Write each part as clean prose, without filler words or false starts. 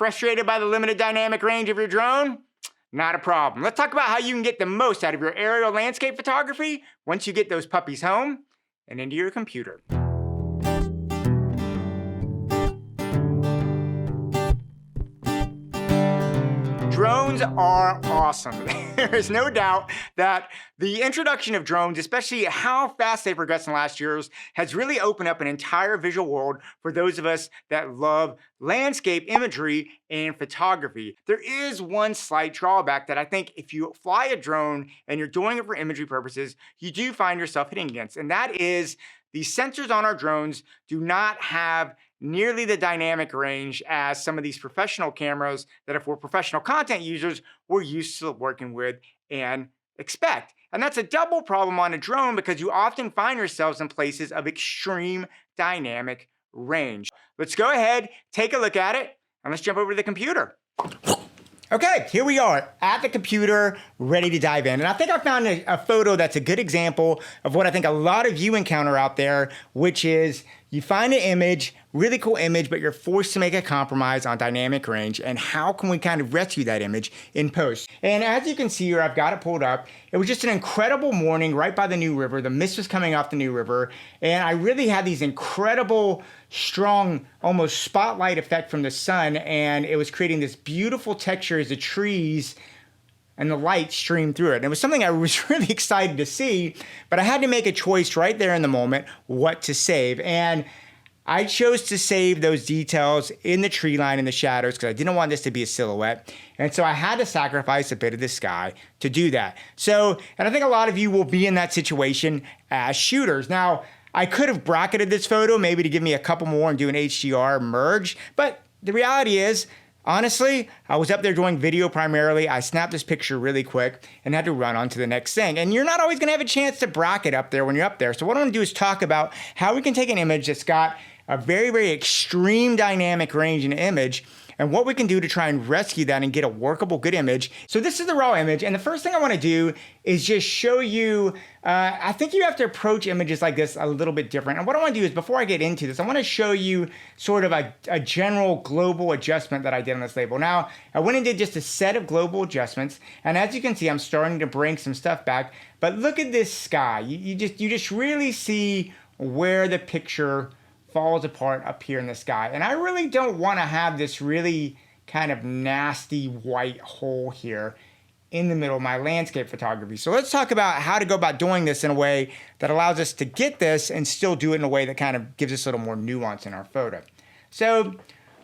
Frustrated by the limited dynamic range of your drone? Not a problem. Let's talk about how you can get the most out of your aerial landscape photography once you get those puppies home and into your computer. Drones are awesome. There is no doubt that the introduction of drones, especially how fast they progressed in the last years, has really opened up an entire visual world for those of us that love landscape imagery and photography. There is one slight drawback that I think if you fly a drone and you're doing it for imagery purposes, you do find yourself hitting against, and that is the sensors on our drones do not have nearly the dynamic range as some of these professional cameras that if we're professional content users, we're used to working with and expect. And that's a double problem on a drone because you often find yourselves in places of extreme dynamic range. Let's go ahead, take a look at it, and let's jump over to the computer. Okay, here we are at the computer, ready to dive in. And I think I found a photo that's a good example of what I think a lot of you encounter out there, which is you find an image, really cool image, but you're forced to make a compromise on dynamic range. And how can we kind of rescue that image in post? And as you can see here, I've got it pulled up. It was just an incredible morning right by the New River. The mist was coming off the New River. And I really had these incredible, strong, almost spotlight effect from the sun. And it was creating this beautiful texture as the trees and the light streamed through it. And it was something I was really excited to see, but I had to make a choice right there in the moment what to save. And I chose to save those details in the tree line and the shadows because I didn't want this to be a silhouette. And so I had to sacrifice a bit of the sky to do that. So, and I think a lot of you will be in that situation as shooters. Now, I could have bracketed this photo maybe to give me a couple more and do an HDR merge, but the reality is, honestly, I was up there doing video primarily. I snapped this picture really quick and had to run on to the next thing. And you're not always gonna have a chance to bracket up there when you're up there. So what I'm gonna do is talk about how we can take an image that's got a very, very extreme dynamic range in the image and what we can do to try and rescue that and get a workable, good image. So this is the raw image, and the first thing I wanna do is just show you, I think you have to approach images like this a little bit different. And what I wanna do is, before I get into this, I wanna show you sort of a general global adjustment that I did on this label. Now, I went and did just a set of global adjustments, and as you can see, I'm starting to bring some stuff back, but look at this sky. You just really see where the picture falls apart up here in the sky. And I really don't want to have this really kind of nasty white hole here in the middle of my landscape photography. So let's talk about how to go about doing this in a way that allows us to get this and still do it in a way that kind of gives us a little more nuance in our photo. So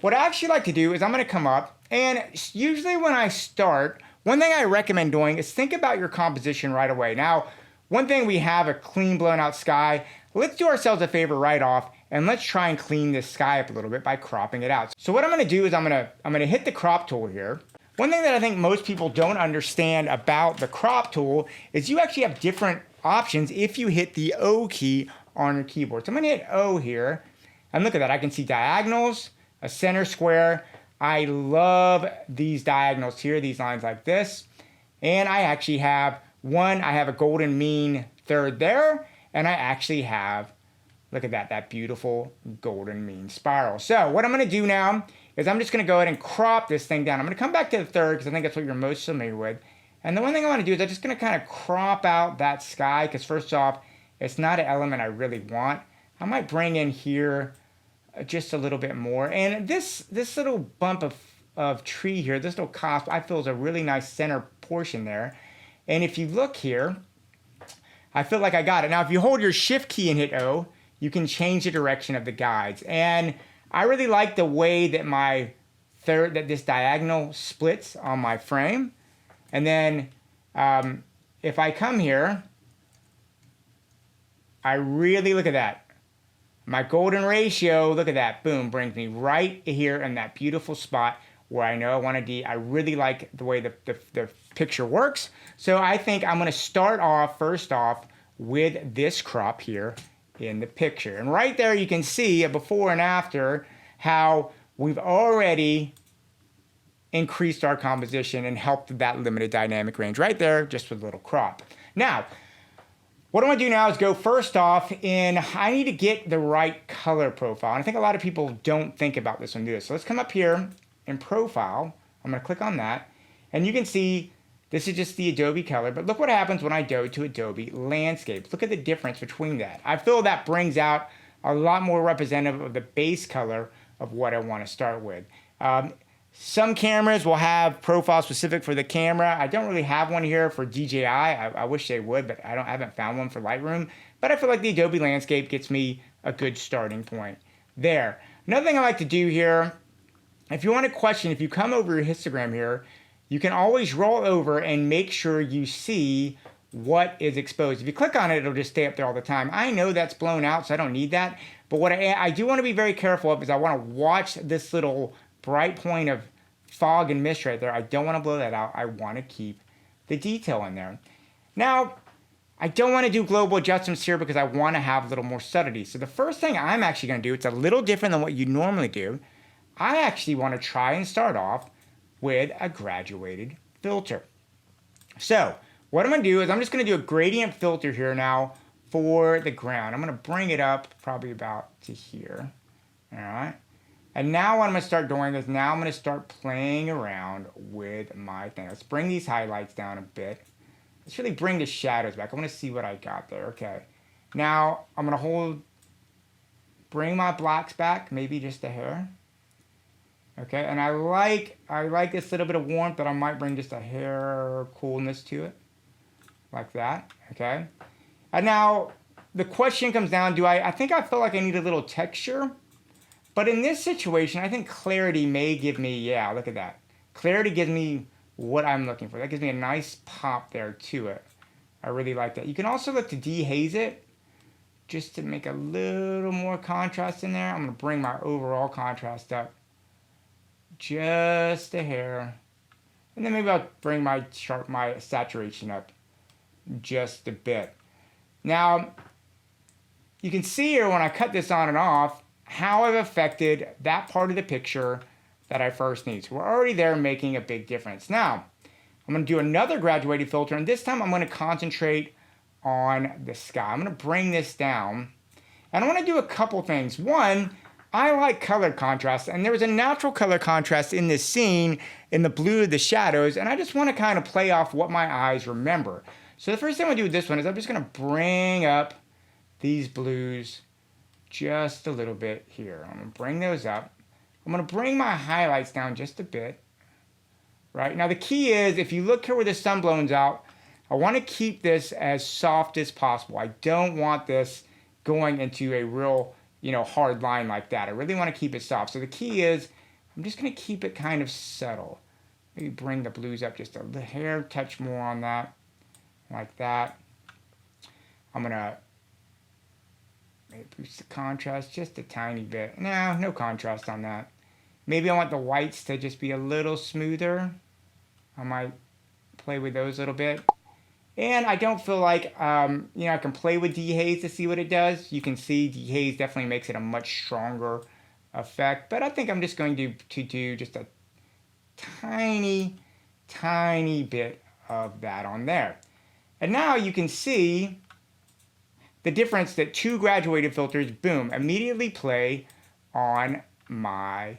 what I actually like to do is I'm going to come up, and usually when I start, one thing I recommend doing is think about your composition right away. Now, one thing, we have a clean blown out sky. Let's do ourselves a favor right off, and let's try and clean this sky up a little bit by cropping it out. So what I'm gonna do is I'm gonna hit the crop tool here. One thing that I think most people don't understand about the crop tool is you actually have different options if you hit the O key on your keyboard. So I'm gonna hit O here, and look at that, I can see diagonals, a center square. I love these diagonals here, these lines like this. And I actually have I have a golden mean third there, and I actually have, look at that beautiful golden mean spiral. So what I'm gonna do now is I'm just gonna go ahead and crop this thing down. I'm gonna come back to the third because I think that's what you're most familiar with. And the one thing I wanna do is I'm just gonna kind of crop out that sky because first off, it's not an element I really want. I might bring in here just a little bit more. And this little bump of tree here, this little cosp, I feel is a really nice center portion there. And if you look here, I feel like I got it. Now, if you hold your shift key and hit O, you can change the direction of the guides. And I really like the way that this diagonal splits on my frame. And then if I come here, I really, look at that. My golden ratio, look at that, boom, brings me right here in that beautiful spot where I know I want to be. I really like the way the picture works. So I think I'm going to start off, first off, with this crop here in the picture. And right there you can see a before and after how we've already increased our composition and helped that limited dynamic range right there just with a little crop. Now, what I'm gonna do now is go first off in, I need to get the right color profile. And I think a lot of people don't think about this when they do this. So let's come up here in profile. I'm going to click on that. And you can see this is just the Adobe color. But look what happens when I go to Adobe Landscape. Look at the difference between that. I feel that brings out a lot more representative of the base color of what I want to start with. Some cameras will have profiles specific for the camera. I don't really have one here for DJI. I wish they would, but I haven't found one for Lightroom. But I feel like the Adobe Landscape gets me a good starting point there. Another thing I like to do here, if you want to question, if you come over your histogram here, you can always roll over and make sure you see what is exposed. If you click on it, it'll just stay up there all the time. I know that's blown out, so I don't need that. But what I do want to be very careful of is I want to watch this little bright point of fog and mist right there. I don't want to blow that out. I want to keep the detail in there. Now, I don't want to do global adjustments here because I want to have a little more subtlety. So the first thing I'm actually going to do, it's a little different than what you normally do. I actually want to try and start off with a graduated filter. So what I'm going to do is I'm just going to do a gradient filter here now for the ground. I'm going to bring it up probably about to here. All right. And now what I'm going to start doing is now I'm going to start playing around with my thing. Let's bring these highlights down a bit. Let's really bring the shadows back. I want to see what I got there. Okay. Now I'm going to bring my blacks back, maybe just a hair. Okay. And I like this little bit of warmth, but I might bring just a hair coolness to it. Like that. Okay. And now the question comes down, I think I feel like I need a little texture. But in this situation, I think clarity may give me, yeah, look at that. Clarity gives me what I'm looking for. That gives me a nice pop there to it. I really like that. You can also look to dehaze it just to make a little more contrast in there. I'm going to bring my overall contrast up just a hair. And then maybe I'll bring my saturation up just a bit. Now, you can see here when I cut this on and off, how I've affected that part of the picture that I first need. So we're already there making a big difference. Now, I'm going to do another graduated filter, and this time I'm going to concentrate on the sky. I'm going to bring this down, and I want to do a couple things. One, I like color contrast, and there's a natural color contrast in this scene in the blue of the shadows, and I just want to kind of play off what my eyes remember. So the first thing I'm going to do with this one is I'm just going to bring up these blues just a little bit here. I'm going to bring those up. I'm going to bring my highlights down just a bit. Right? Now the key is, if you look here where the sun blows out, I want to keep this as soft as possible. I don't want this going into a real, hard line like that. I really want to keep it soft. So the key is, I'm just going to keep it kind of subtle. Maybe bring the blues up just a hair touch more on that. Like that. I'm going to boost the contrast just a tiny bit. No contrast on that. Maybe I want the whites to just be a little smoother. I might play with those a little bit. And I don't feel like, I can play with dehaze to see what it does. You can see dehaze definitely makes it a much stronger effect. But I think I'm just going to do just a tiny bit of that on there. And now you can see the difference that two graduated filters, boom, immediately play on my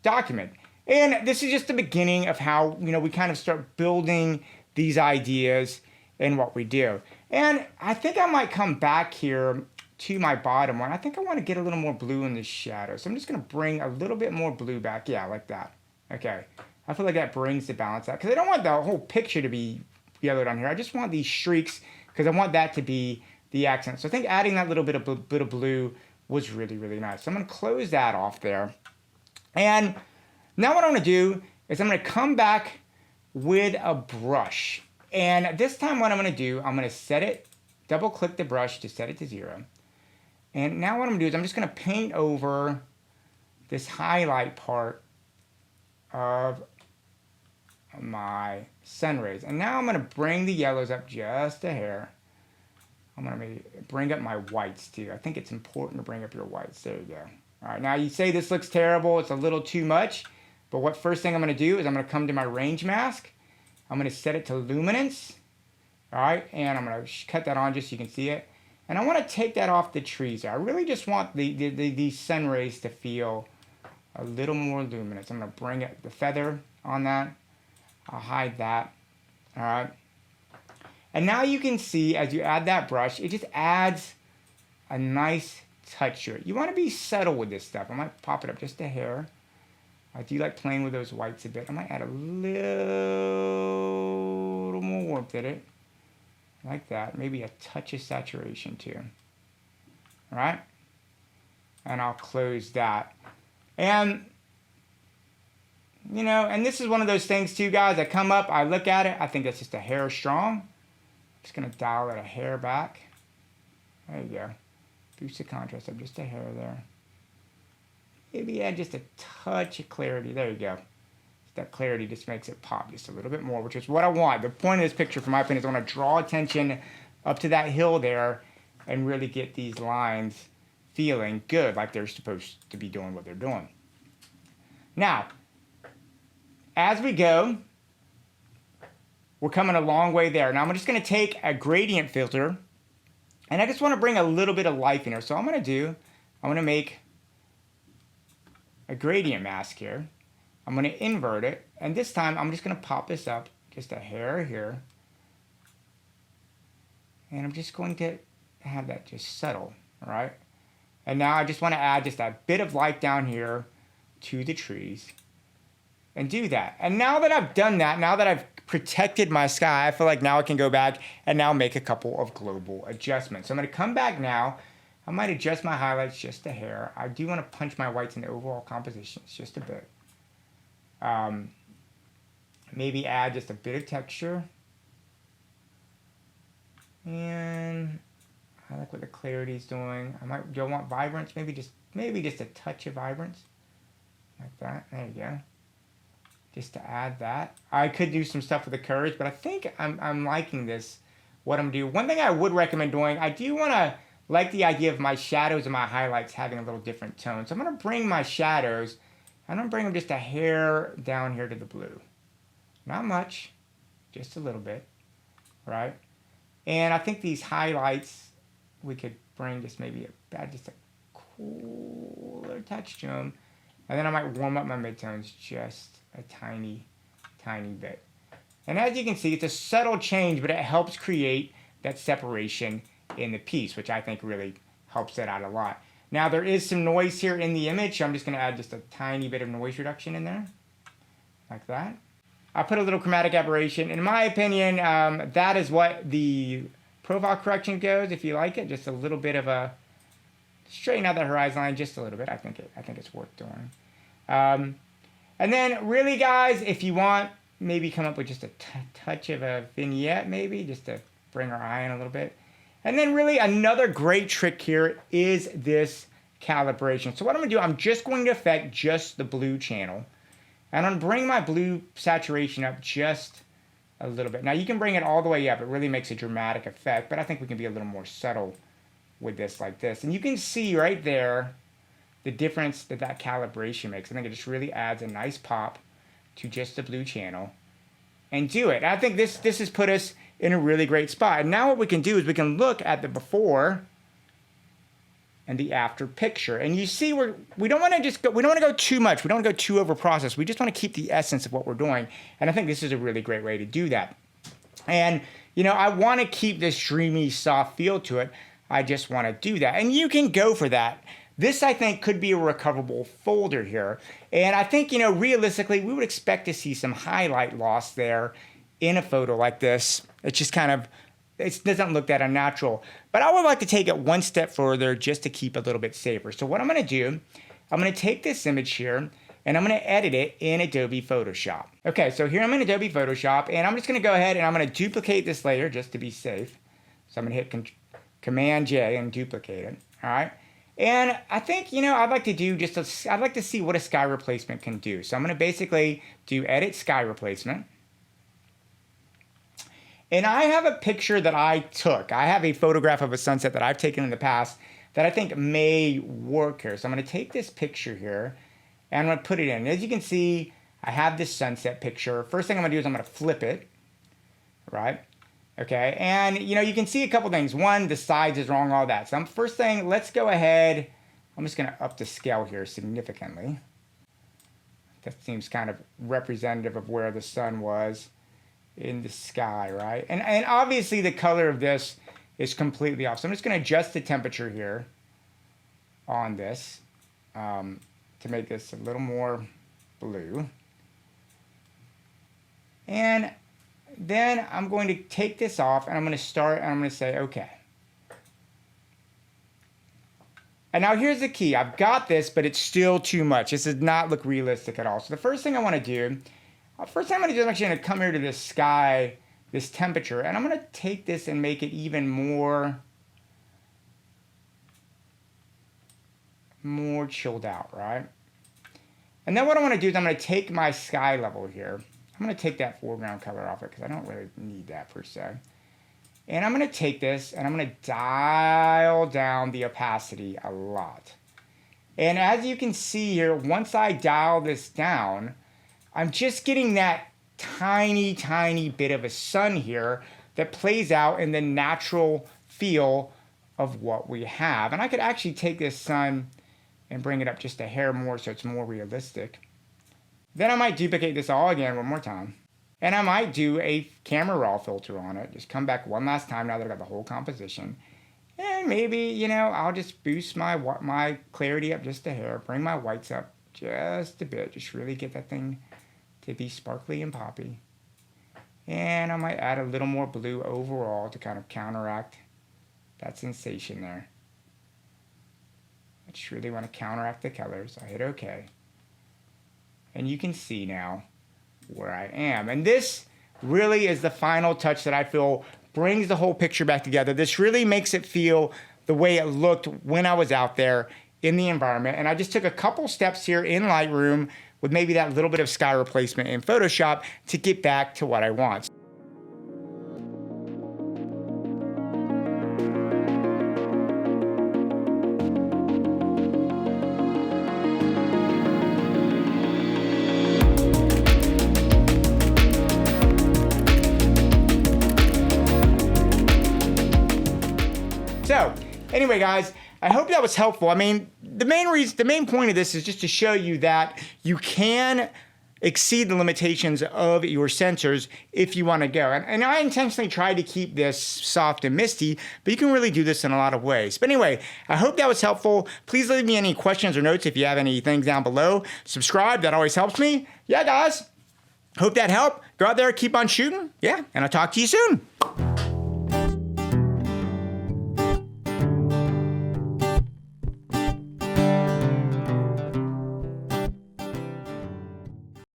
document. And this is just the beginning of how, we kind of start building these ideas in what we do. And I think I might come back here to my bottom one. I think I want to get a little more blue in the shadow. So I'm just going to bring a little bit more blue back. Yeah, like that. Okay. I feel like that brings the balance out. Because I don't want the whole picture to be yellowed on here. I just want these streaks because I want that to be the accent. So I think adding that little bit of blue was really, really nice. So I'm going to close that off there. And now what I'm going to do is I'm going to come back with a brush. And this time what I'm going to do, I'm going to set it, double click the brush to set it to 0. And now what I'm going to do is I'm just going to paint over this highlight part of my sun rays. And now I'm going to bring the yellows up just a hair. I'm going to bring up my whites too. I think it's important to bring up your whites. There you go. All right, now you say this looks terrible. It's a little too much. But first thing I'm going to do is I'm going to come to my range mask. I'm going to set it to luminance. All right, and I'm going to cut that on just so you can see it. And I want to take that off the trees. I really just want the sun rays to feel a little more luminance. I'm going to bring the feather on that. I'll hide that. All right. And now you can see as you add that brush, it just adds a nice touch to it. You want to be subtle with this stuff. I might pop it up just a hair. I do like playing with those whites a bit. I might add a little more warmth in it. Like that. Maybe a touch of saturation too. All right. And I'll close that. And, you know, and this is one of those things too, guys. I come up, I look at it. I think that's just a hair strong. Just going to dial it a hair back. There you go. Boost the contrast up just a hair there. Maybe add just a touch of clarity. There you go. That clarity just makes it pop just a little bit more, which is what I want. The point of this picture, from my opinion, is I want to draw attention up to that hill there and really get these lines feeling good, like they're supposed to be doing what they're doing. Now, as we go, we're coming a long way there. Now, I'm just going to take a gradient filter, and I just want to bring a little bit of life in here. So I'm going to make a gradient mask here. I'm going to invert it, and this time I'm just going to pop this up just a hair here. And I'm just going to have that just settle, all right? And now I just want to add just a bit of light down here to the trees and do that. And now that I've done that, now that I've protected my sky, I feel like now I can go back and now make a couple of global adjustments. So I'm going to come back now. I might adjust my highlights just a hair. I do want to punch my whites in the overall compositions just a bit. Maybe add just a bit of texture. And I like what the clarity is doing. Do I want vibrance? Maybe just a touch of vibrance. Like that. There you go. Just to add that. I could do some stuff with the curves, but I think I'm liking this, what I'm doing. One thing I would recommend doing, I do want to like the idea of my shadows and my highlights having a little different tone. So I'm going to bring my shadows, I'm going to bring them just a hair down here to the blue. Not much, just a little bit, right? And I think these highlights, we could bring just maybe just a cooler touch to them. And then I might warm up my midtones just a tiny, tiny bit. And as you can see, it's a subtle change, but it helps create that separation in the piece, which I think really helps it out a lot. Now there is some noise here in the image. So I'm just going to add just a tiny bit of noise reduction in there, like that. I put a little chromatic aberration. In my opinion, that is what the profile correction goes. If you like it, just a little bit of a straighten out the horizon line just a little bit. I think it's worth doing. And then really, guys, if you want, maybe come up with just a touch of a vignette, maybe just to bring our eye in a little bit. And then really another great trick here is this calibration. So what I'm going to do, I'm just going to affect just the blue channel. And I'm going to bring my blue saturation up just a little bit. Now you can bring it all the way up. It really makes a dramatic effect, but I think we can be a little more subtle with this like this. And you can see right there the difference that calibration makes. I think it just really adds a nice pop to just the blue channel. And do it. I think this has put us in a really great spot. And now what we can do is we can look at the before and the after picture. And you see we don't want to go too much. We don't want to go too over processed. We just want to keep the essence of what we're doing. And I think this is a really great way to do that. And, you know, I want to keep this dreamy, soft feel to it. I just want to do that. And you can go for that. This, I think, could be a recoverable folder here. And I think, you know, realistically, we would expect to see some highlight loss there in a photo like this. It's just kind of, it doesn't look that unnatural. But I would like to take it one step further just to keep it a little bit safer. So what I'm going to do, I'm going to take this image here, and I'm going to edit it in Adobe Photoshop. Okay, so here I'm in Adobe Photoshop, and I'm just going to go ahead and I'm going to duplicate this layer just to be safe. So I'm going to hit Command J and duplicate it, all right? And I think, you know, I'd like to see what a sky replacement can do. So I'm going to basically do Edit Sky Replacement. And I have a picture that I took. I have a photograph of a sunset that I've taken in the past that I think may work here. So I'm going to take this picture here and I'm going to put it in. As you can see, I have this sunset picture. First thing I'm going to do is I'm going to flip it, right? Okay, and you know, you can see a couple things. One, the size is wrong, all that. So first thing, let's go ahead. I'm just going to up the scale here significantly. That seems kind of representative of where the sun was in the sky, right? And obviously the color of this is completely off. So I'm just going to adjust the temperature here on this to make this a little more blue. And then I'm going to take this off and I'm going to start and I'm going to say, okay. And now here's the key. I've got this, but it's still too much. This does not look realistic at all. So the first thing I want to do, I'm actually going to come here to this sky, this temperature, and I'm going to take this and make it even more chilled out, right? And then what I want to do is I'm going to take my sky level here. I'm going to take that foreground color off it because I don't really need that per se. And I'm going to take this and I'm going to dial down the opacity a lot. And as you can see here, once I dial this down, I'm just getting that tiny, tiny bit of a sun here that plays out in the natural feel of what we have. And I could actually take this sun and bring it up just a hair more so it's more realistic. Then I might duplicate this all again one more time. And I might do a camera raw filter on it. Just come back one last time now that I've got the whole composition. And maybe, you know, I'll just boost my clarity up just a hair. Bring my whites up just a bit. Just really get that thing to be sparkly and poppy. And I might add a little more blue overall to kind of counteract that sensation there. I just really want to counteract the colors. I hit OK. And you can see now where I am. And this really is the final touch that I feel brings the whole picture back together. This really makes it feel the way it looked when I was out there in the environment. And I just took a couple steps here in Lightroom with maybe that little bit of sky replacement in Photoshop to get back to what I want. So, anyway, guys, I hope that was helpful. I mean, the main point of this is just to show you that you can exceed the limitations of your sensors if you want to go. And I intentionally tried to keep this soft and misty, but you can really do this in a lot of ways. But anyway, I hope that was helpful. Please leave me any questions or notes if you have any things down below. Subscribe, that always helps me. Yeah, guys, hope that helped. Go out there, keep on shooting. Yeah, and I'll talk to you soon.